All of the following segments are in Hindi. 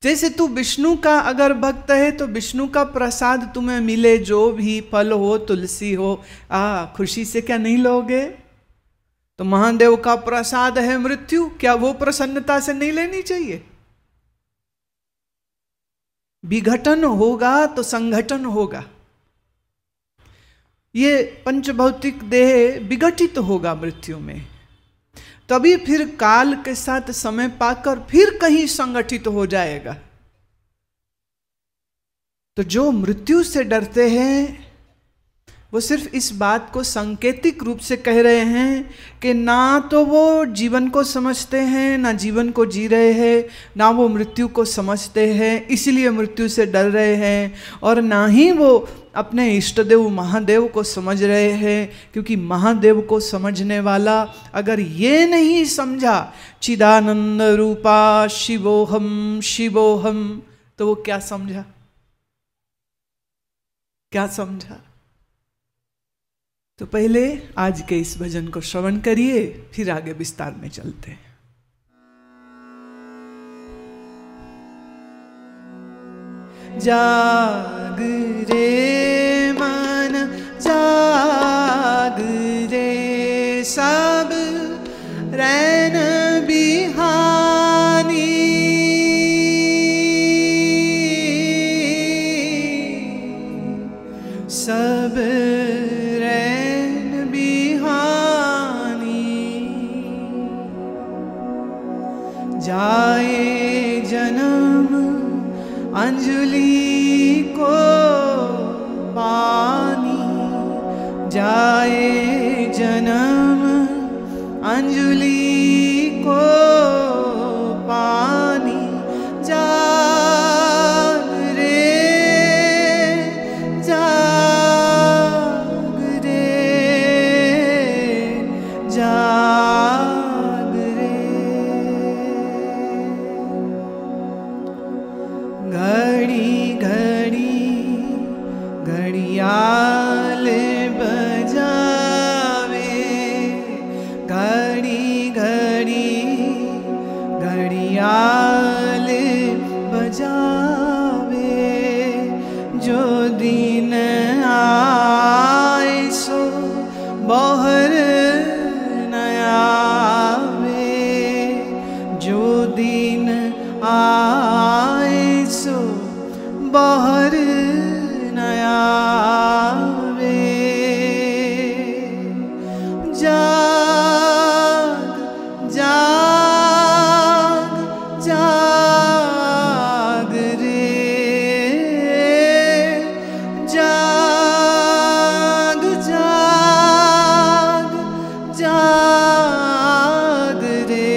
जैसे तू विष्णु का अगर भक्त है तो विष्णु का प्रसाद तुम्हें मिले, जो भी फल हो, तुलसी हो, खुशी से क्या नहीं लोगे? तो महादेव का प्रसाद है मृत्यु, क्या वो प्रसन्नता से नहीं लेनी चाहिए? विघटन होगा तो संगठन होगा। ये पंचभौतिक देह विघटित होगा मृत्यु में, तभी फिर काल के साथ समय पाकर फिर कहीं संगठित हो जाएगा। तो जो मृत्यु से डरते हैं वो सिर्फ इस बात को सांकेतिक रूप से कह रहे हैं कि ना तो वो जीवन को समझते हैं, ना जीवन को जी रहे हैं, ना वो मृत्यु को समझते हैं, इसलिए मृत्यु से डर रहे हैं, और ना ही वो अपने इष्टदेव महादेव को समझ रहे हैं। क्योंकि महादेव को समझने वाला अगर ये नहीं समझा चिदानंद रूपा शिवोहम शिवोहम, तो वो क्या समझा? क्या समझा? तो पहले आज के इस भजन को श्रवण करिए, फिर आगे विस्तार में चलते हैं। जाग रे मन जाग रे, सब रैन बिहानी, सब जाए जन्म अंजलि को पानी, जाए जन्म अंजलि को पानी। जाग रे जाग रे जाग रे, घड़ी घड़ी घड़ियाल बजावे, घड़ी घड़ी घड़ियाल बजावे, जो दिन आए सो बहर न आवे, जो दिन आए सो बहर न आवे। जाग जाग जाग रे जाग जाग जाग रे।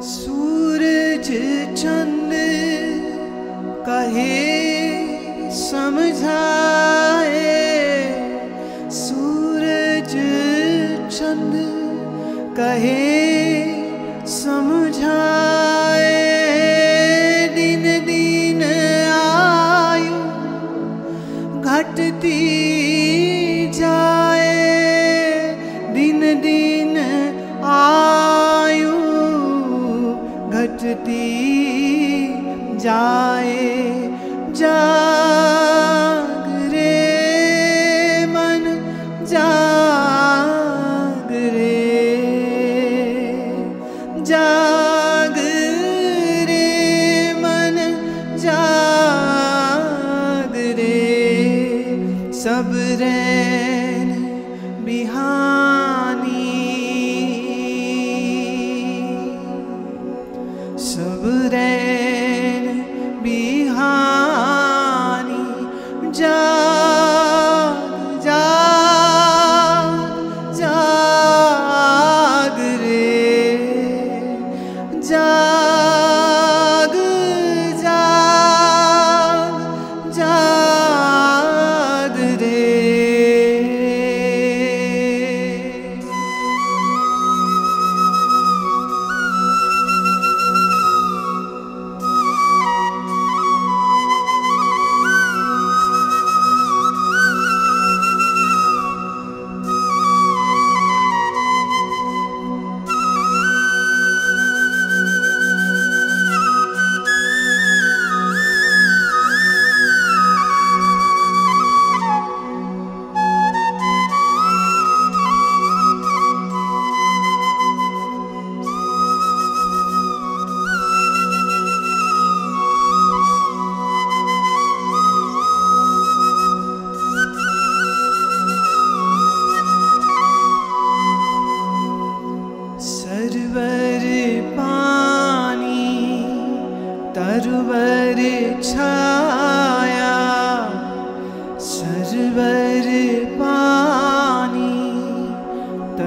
सूरज चंद कहे समझाए, सूरज चंद कहे समझाए, दिन दिन आयु घटती जाए, दिन दिन आयु घटती जाए। जाग रे मन जाग रे जाग रे मन जाग रे, सब रैन बिहानी, सब रैन बिहानी,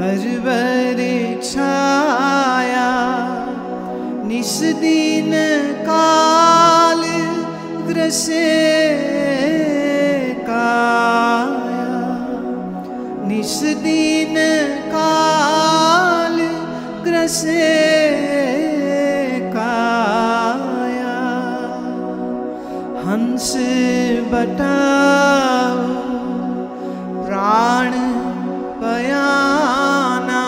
करवर छाया निस दिन काल ग्रसे काया, निस दिन काल ग्रसे काया। हंस बटाओ प्राण पयाना,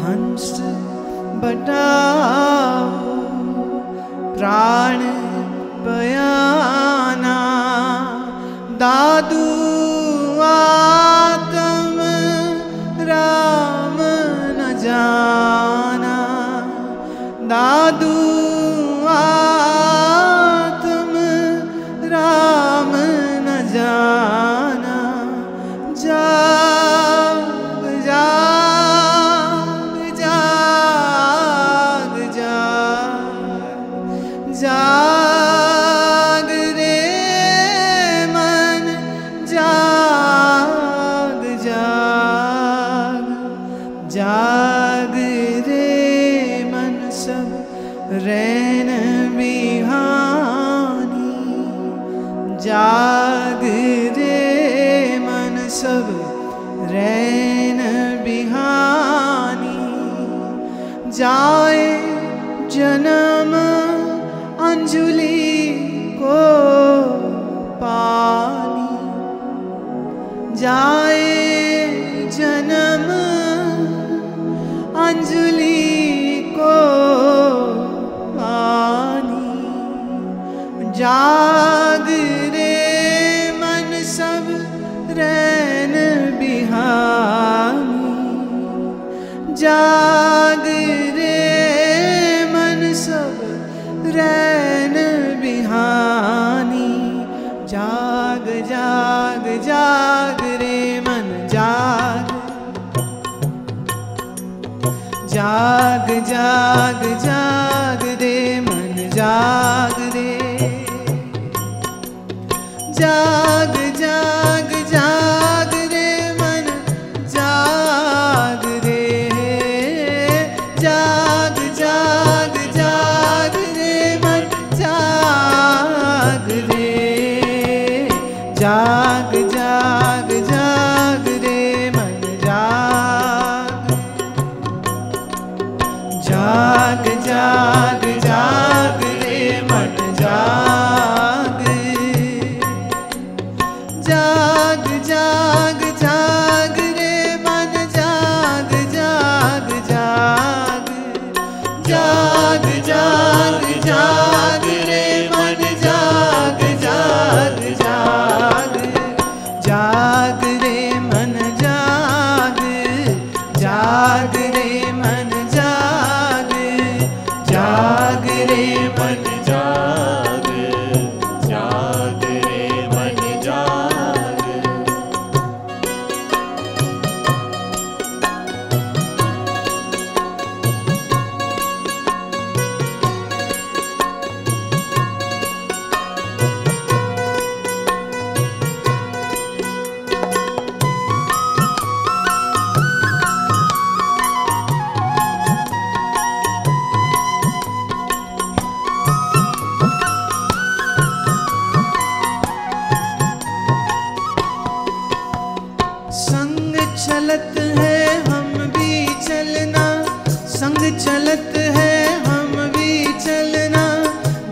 हंस बटाओ प्राण पयाना। दादू आत्म राम न जाना, दादू आत्म राम न जाना। जाग जाग जाग जाग जाग रे मन जाग जाग, जाग रे मन सब रैन बिहानी, जाग रे मन सब रैन बिहानी। जाए जन्म अंजुलि को पानी, जाए जन्म अंजुलि को पानी। जाग रे मन सब रैन बिहानी, जाग रे मन सब रैन बिहानी। जाग जाग जाग रे मन जाग, जाग जाग जाग रे मन जाग रे। जाग जाग जाग रे मन जाग रे, जाग जाग जाग रे मन जाग रे। जाग जाग जाग रे मन जाग, जाग जाग जाग रे मन जाग, जाग जाग जाग रे मन जाग जाग जाग, जाग जाग जाग रे मन जाग जाग जाग, जाग रे मन जाग, जाग रे मन जाग, जाग रे मन जाग, जाग रे मन जाग। संग चलत है हम भी चलना, संग चलत है हम भी चलना।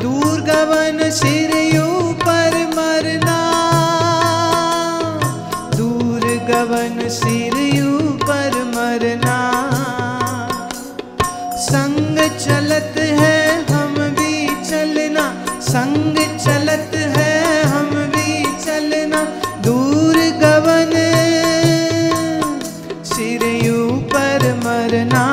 दूर गवन सिर ऊपर मरना, दूर गवन सिर ऊपर मरना। संग चलत है हम भी चलना, संग चलत है हम भी चलना। दूर गवन सिर ऊपर मरना।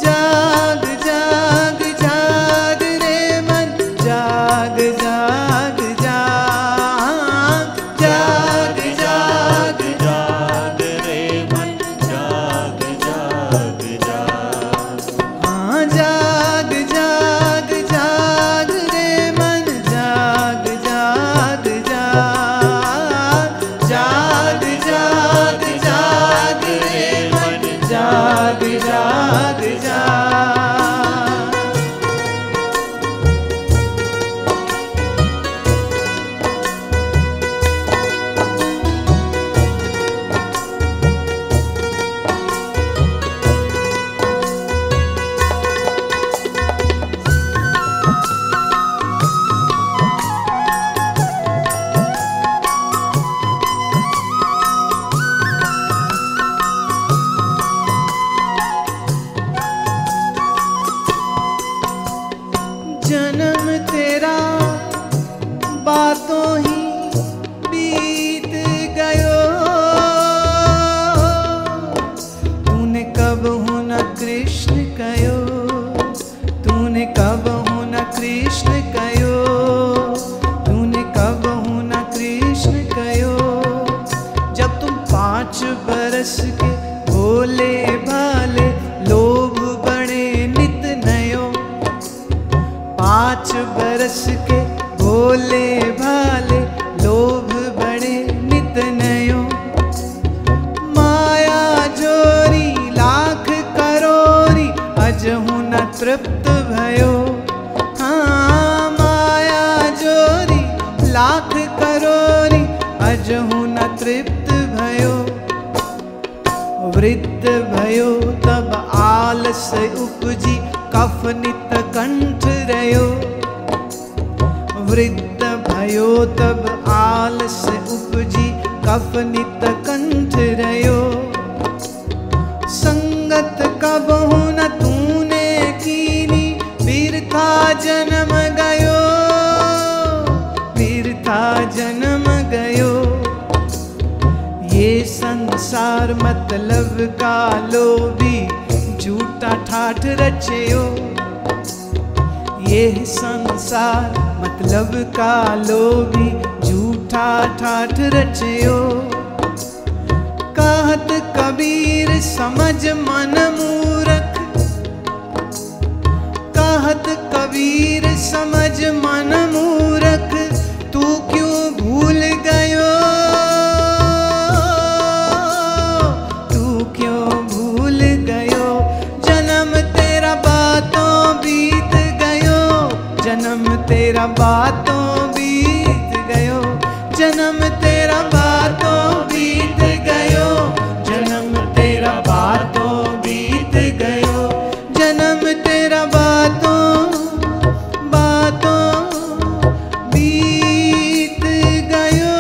जाग जाग जाग रे मन जाग जाग जाग, जाग जाग जाग रे मन जाग जाग जाग। हाँ जाग जाग जाग रे मन जाग जाग जाग, जाग जाग बरस के भोले भाले लोभ बड़े नित नयो। 5 बरस के भोले भाले लोभ बड़े नित नयो। माया जोरी लाख करोरी अजहु न तृप्त भयो। हाँ, माया जोरी लाख करोरी अजहु न तृप्त भयो। वृद्ध भयो तब आलस उपजी कफ नित कंठ रयो। वृद्ध भयो तब आलस उपजी कफ नित कंठ रयो। संगत कबहु न तूने कीनी बिरथा जन्म गयो। बिरथा जन्म गयो। ये संसार मतलब का लोभी झूठा ठाठ रचयो। ये संसार मतलब का लोभी झूठा ठाठ रचयो। कहत कबीर समझ मन मूरख। कहत कबीर समझ मन मूरख तू क्यों भूल गयो। तू क्यों भूल गयो। जन्म तेरा बातों बीत गयो। जन्म तेरा बातों बीत गयो। जन्म तेरा बातों बीत गयो। जन्म तेरा बातों बीत गयो। जन्म तेरा बातों बीत गयो।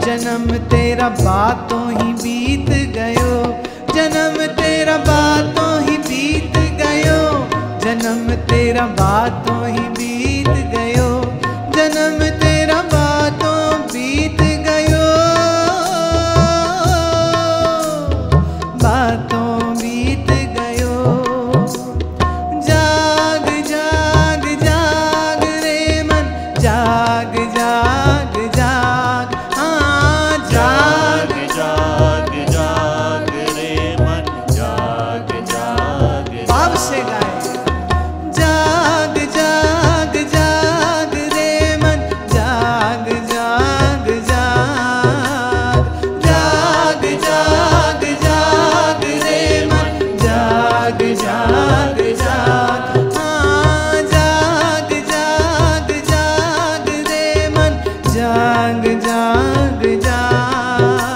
जन्म तेरा बातों ही बीत गयो। जन्म तेरा बातों ही बीत गयो। जन्म तेरा बातों ही बीत गयो। जन्म तेरा बातों बीत गयो। बातों बीत गयो। जाग जाग जाग रे मन जाग जाग जाग। हाँ, जाग जाग जाग रे मन जाग जाग। भाव से गाए। जाग जाग जाग रे मन जाग जाग जाग। जाग जाग जाग रे मन जाग जाग जाग। हाँ, जाग जाग जाग रे मन जाग जाग जाग।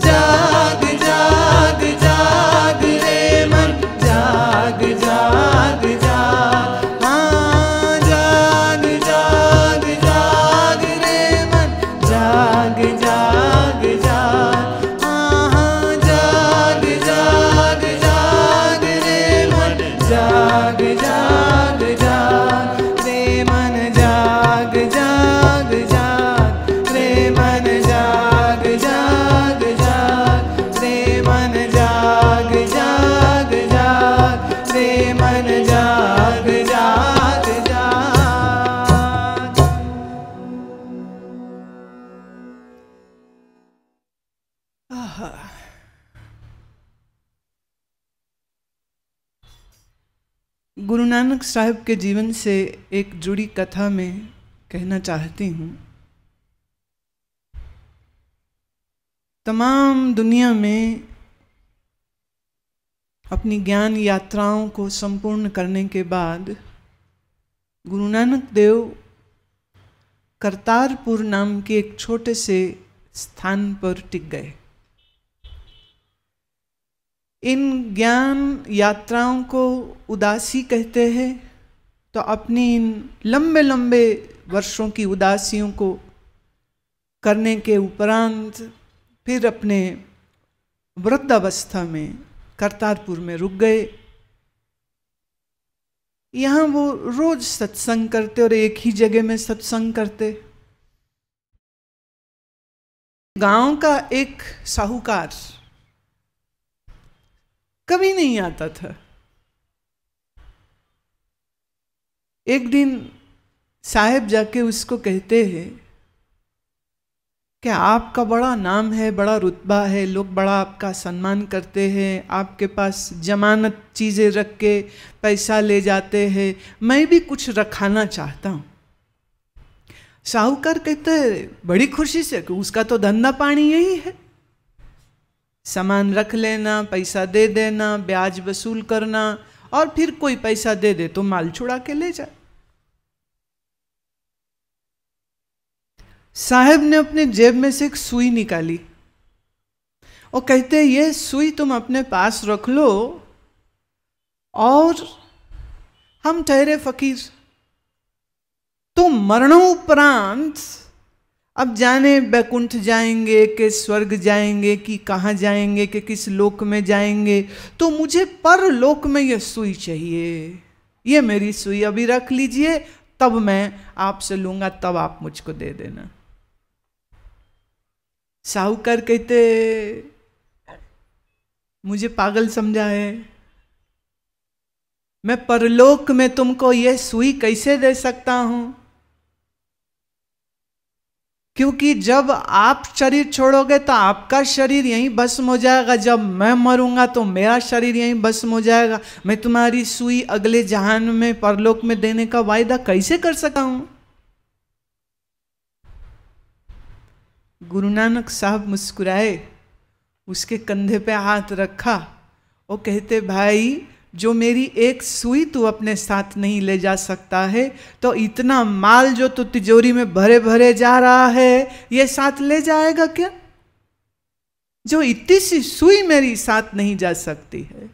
जाग जाग जाग रे मन जाग जाग जाग। हाँ, जाग जाग जाग रे मन जाग जाग जाग। हाँ, जाग जाग जाग रे मन जाग जाग जाग। रे मन जाग जाग जाग। रे मन जाग जाग जाग। रे मन जाग जाग जाग। रे मन जाग जाग जाग। आहा। गुरु नानक साहब के जीवन से एक जुड़ी कथा में कहना चाहती हूँ। तमाम दुनिया में अपनी ज्ञान यात्राओं को संपूर्ण करने के बाद गुरु नानक देव करतारपुर नाम के एक छोटे से स्थान पर टिक गए। इन ज्ञान यात्राओं को उदासी कहते हैं। तो अपनी इन लंबे लंबे वर्षों की उदासियों को करने के उपरांत फिर अपने वृद्धावस्था में करतारपुर में रुक गए। यहाँ वो रोज सत्संग करते और एक ही जगह में सत्संग करते। गांव का एक साहूकार कभी नहीं आता था। एक दिन साहब जाके उसको कहते हैं कि आपका बड़ा नाम है, बड़ा रुतबा है, लोग बड़ा आपका सम्मान करते हैं, आपके पास जमानत चीज़ें रख के पैसा ले जाते हैं, मैं भी कुछ रखाना चाहता हूँ। साहूकार कहते हैं बड़ी खुशी से कि उसका तो धंधा पानी यही है, सामान रख लेना, पैसा दे देना, ब्याज वसूल करना, और फिर कोई पैसा दे दे तो माल छुड़ा के ले जाए। साहब ने अपने जेब में से एक सुई निकाली और कहते ये सुई तुम अपने पास रख लो, और हम ठहरे फकीर, तो मरणोपरांत अब जाने बैकुंठ जाएंगे कि स्वर्ग जाएंगे कि कहाँ जाएंगे कि किस लोक में जाएंगे, तो मुझे परलोक में यह सुई चाहिए, ये मेरी सुई अभी रख लीजिए, तब मैं आपसे लूंगा, तब आप मुझको दे देना। साहूकार कहते मुझे पागल समझा है, मैं परलोक में तुमको यह सुई कैसे दे सकता हूं, क्योंकि जब आप शरीर छोड़ोगे तो आपका शरीर यहीं भस्म हो जाएगा, जब मैं मरूंगा तो मेरा शरीर यहीं भस्म हो जाएगा। मैं तुम्हारी सुई अगले जहान में, परलोक में देने का वायदा कैसे कर सकता हूं। गुरु नानक साहब मुस्कुराए, उसके कंधे पे हाथ रखा और कहते भाई, जो मेरी एक सुई तू अपने साथ नहीं ले जा सकता है, तो इतना माल जो तू तिजोरी में भरे भरे जा रहा है, ये साथ ले जाएगा क्या? जो इतनी सी सुई मेरी साथ नहीं जा सकती है,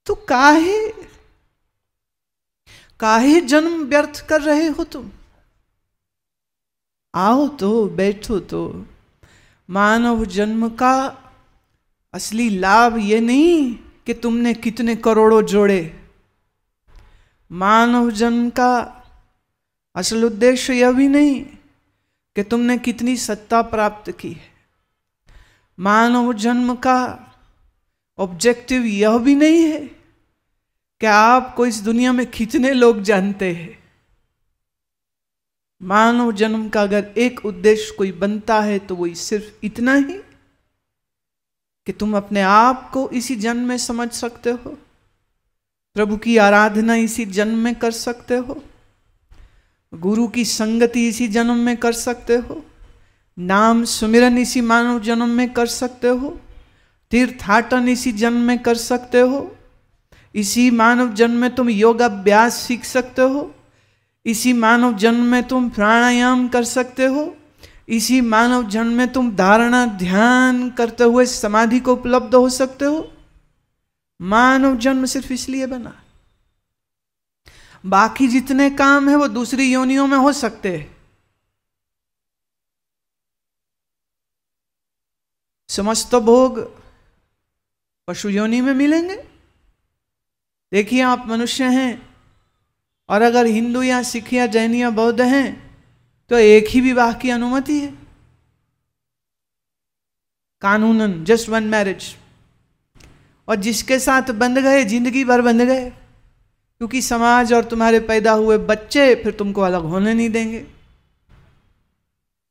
तो काहे जन्म व्यर्थ कर रहे हो तुम? आओ तो, बैठो तो। मानव जन्म का असली लाभ ये नहीं कि तुमने कितने करोड़ों जोड़े, मानव जन्म का असल उद्देश्य यह भी नहीं कि तुमने कितनी सत्ता प्राप्त की है, मानव जन्म का ऑब्जेक्टिव यह भी नहीं है कि आपको इस दुनिया में कितने लोग जानते हैं। मानव जन्म का अगर एक उद्देश्य कोई बनता है तो वही सिर्फ इतना ही कि तुम अपने आप को इसी जन्म में समझ सकते हो, प्रभु की आराधना इसी जन्म में कर सकते हो, गुरु की संगति इसी जन्म में कर सकते हो, नाम सुमिरन इसी मानव जन्म में कर सकते हो, तीर्थाटन इसी जन्म में कर सकते हो, इसी मानव जन्म में तुम योगाभ्यास सीख सकते हो, इसी मानव जन्म में तुम प्राणायाम कर सकते हो, इसी मानव जन्म में तुम धारणा ध्यान करते हुए समाधि को उपलब्ध हो सकते हो। मानव जन्म सिर्फ इसलिए बना, बाकी जितने काम है वो दूसरी योनियों में हो सकते हैं। समस्त भोग पशु योनि में मिलेंगे। देखिए आप मनुष्य हैं, और अगर हिंदू या सिख या जैन या बौद्ध हैं तो एक ही विवाह की अनुमति है कानूनन, जस्ट वन मैरिज, और जिसके साथ बंध गए जिंदगी भर बंध गए, क्योंकि समाज और तुम्हारे पैदा हुए बच्चे फिर तुमको अलग होने नहीं देंगे।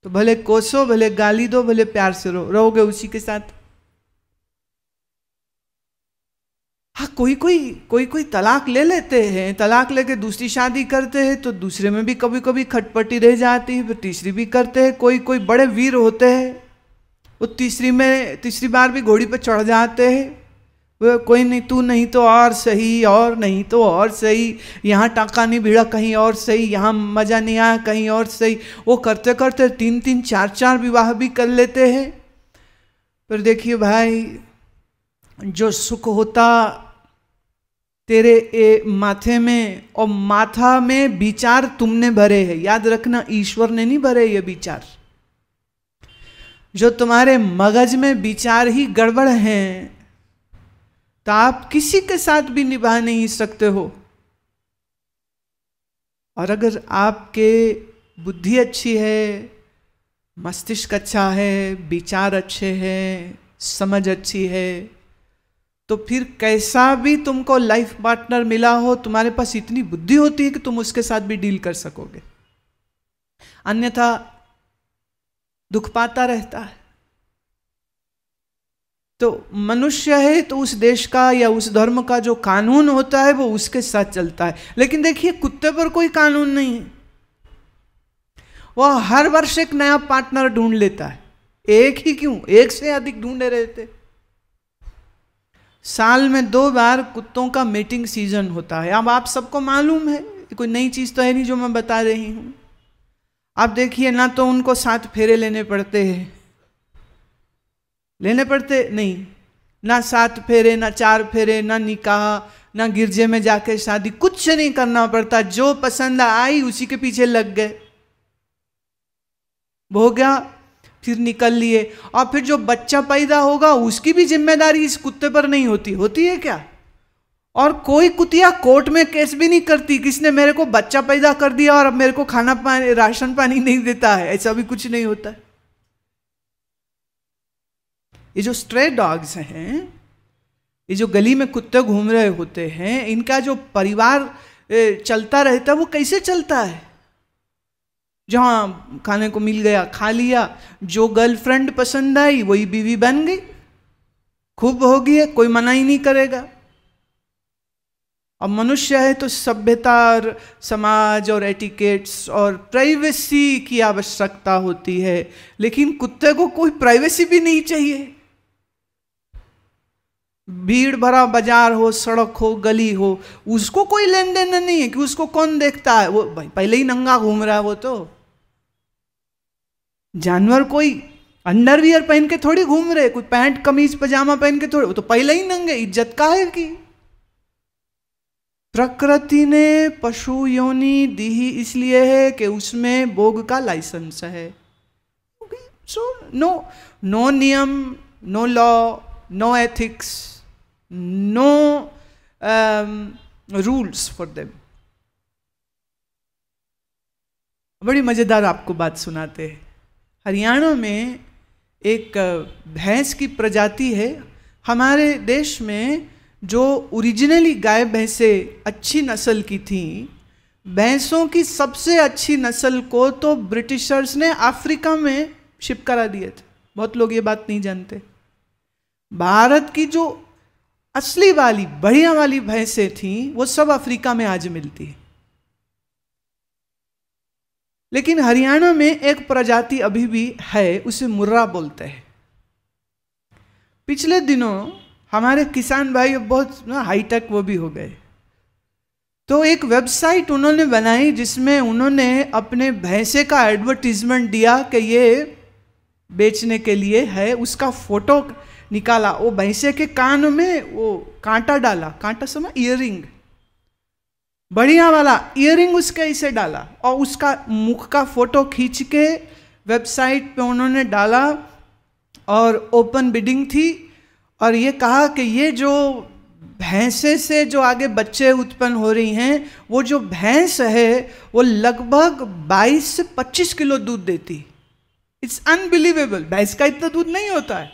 तो भले कोसो, भले गाली दो, भले प्यार से रहोगे उसी के साथ। हाँ, कोई तलाक ले लेते हैं, तलाक लेके दूसरी शादी करते हैं, तो दूसरे में भी कभी कभी खटपटी रह जाती है, फिर तीसरी भी करते हैं। कोई बड़े वीर होते हैं, वो तीसरी बार भी घोड़ी पर चढ़ जाते हैं। वो कोई नहीं, तू नहीं तो और सही, और नहीं तो और सही, यहाँ टाका नहीं भिड़ा कहीं और सही, यहाँ मजा नहीं आया कहीं और सही। वो करते करते 3-3, 4-4 विवाह भी कर लेते हैं। पर देखिए भाई, जो सुख होता तेरे माथे में, और माथा में विचार तुमने भरे हैं, याद रखना ईश्वर ने नहीं भरे ये विचार। जो तुम्हारे मगज में विचार ही गड़बड़ हैं तो आप किसी के साथ भी निभा नहीं सकते हो। और अगर आपके बुद्धि अच्छी है, मस्तिष्क अच्छा है, विचार अच्छे हैं, समझ अच्छी है, तो फिर कैसा भी तुमको लाइफ पार्टनर मिला हो, तुम्हारे पास इतनी बुद्धि होती है कि तुम उसके साथ भी डील कर सकोगे। अन्यथा दुख पाता रहता है। तो मनुष्य है तो उस देश का या उस धर्म का जो कानून होता है वो उसके साथ चलता है। लेकिन देखिए कुत्ते पर कोई कानून नहीं है, वह हर वर्ष एक नया पार्टनर ढूंढ लेता है। एक ही क्यों, एक से अधिक ढूंढे रहते। साल में 2 बार कुत्तों का मीटिंग सीजन होता है। अब आप सबको मालूम है, कोई नई चीज तो है नहीं जो मैं बता रही हूं। आप देखिए ना तो उनको 7 फेरे लेने पड़ते हैं, लेने पड़ते नहीं, ना 7 फेरे, ना 4 फेरे, ना निकाह, ना गिरजे में जाके शादी, कुछ नहीं करना पड़ता। जो पसंद आई उसी के पीछे लग गए, हो गया, फिर निकल लिए। और फिर जो बच्चा पैदा होगा उसकी भी जिम्मेदारी इस कुत्ते पर नहीं होती, होती है क्या? और कोई कुतिया कोर्ट में केस भी नहीं करती, किसने मेरे को बच्चा पैदा कर दिया और अब मेरे को खाना पानी, राशन पानी नहीं देता है, ऐसा भी कुछ नहीं होता है। ये जो स्ट्रे डॉग्स हैं, ये जो गली में कुत्ते घूम रहे होते हैं, इनका जो परिवार चलता रहता है वो कैसे चलता है? जहां खाने को मिल गया खा लिया, जो गर्लफ्रेंड पसंद आई वही बीवी बन गई, खूब होगी है, कोई मना ही नहीं करेगा। अब मनुष्य है तो सभ्यता और समाज और एटिकेट्स और प्राइवेसी की आवश्यकता होती है, लेकिन कुत्ते को कोई प्राइवेसी भी नहीं चाहिए। भीड़ भरा बाजार हो, सड़क हो, गली हो, उसको कोई लेन देन नहीं है कि उसको कौन देखता है। वो भाई पहले ही नंगा घूम रहा है। वो तो जानवर कोई अंडरवियर पहन के थोड़ी घूम रहे, कोई पैंट कमीज पजामा पहन के थोड़ी, वो तो पहले ही नंगे। इज्जत का है कि प्रकृति ने पशु योनि दी ही इसलिए है कि उसमें भोग का लाइसेंस है। सो नो नियम, no law, no ethics, no rules for them. बड़ी मजेदार आपको बात सुनाते हैं। हरियाणा में एक भैंस की प्रजाति है। हमारे देश में जो ओरिजिनली गाय भैंसें अच्छी नस्ल की थी, भैंसों की सबसे अच्छी नस्ल को तो ब्रिटिशर्स ने अफ्रीका में शिप करा दिए थे। बहुत लोग ये बात नहीं जानते। भारत की जो असली वाली बढ़िया वाली भैंसें थी वो सब अफ्रीका में आज मिलती है। लेकिन हरियाणा में एक प्रजाति अभी भी है, उसे मुर्रा बोलते हैं। पिछले दिनों हमारे किसान भाई बहुत हाईटेक वो भी हो गए, तो एक वेबसाइट उन्होंने बनाई जिसमें उन्होंने अपने भैंसे का एडवर्टीजमेंट दिया कि ये बेचने के लिए है। उसका फोटो निकाला, वो भैंसे के कान में वो कांटा डाला, कांटा समझ, ईयरिंग, बढ़िया वाला ईयरिंग उसके ऐसे डाला और उसका मुख का फोटो खींच के वेबसाइट पे उन्होंने डाला और ओपन बिडिंग थी। और ये कहा कि ये जो भैंसे से जो आगे बच्चे उत्पन्न हो रही हैं, वो जो भैंस है वो लगभग 22 से 25 किलो दूध देती। It's unbelievable. भैंस का इतना दूध नहीं होता है,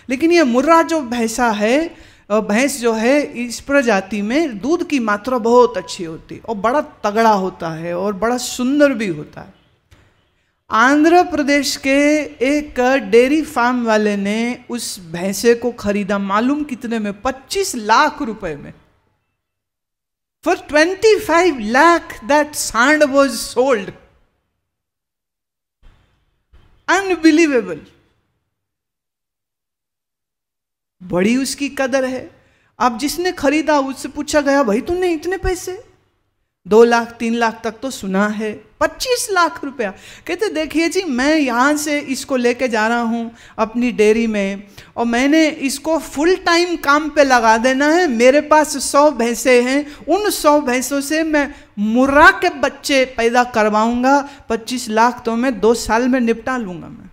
लेकिन ये मुर्रा जो भैंसा है, भैंस जो है, इस प्रजाति में दूध की मात्रा बहुत अच्छी होती और बड़ा तगड़ा होता है और बड़ा सुंदर भी होता है। आंध्र प्रदेश के एक डेयरी फार्म वाले ने उस भैंसे को खरीदा, मालूम कितने में? 25 लाख रुपए में। फॉर 25 लाख दैट सांड वाज सोल्ड। अनबिलीवेबल। बड़ी उसकी कदर है। अब जिसने खरीदा उससे पूछा गया, भाई तुमने इतने पैसे? 2 लाख 3 लाख तक तो सुना है, 25 लाख रुपया। कहते देखिए जी, मैं यहाँ से इसको लेके जा रहा हूँ अपनी डेयरी में और मैंने इसको फुल टाइम काम पे लगा देना है। मेरे पास 100 भैंसे हैं, उन 100 भैंसों से मैं मुर्रा के बच्चे पैदा करवाऊंगा। 25 लाख तो मैं 2 साल में निपटा लूंगा मैं।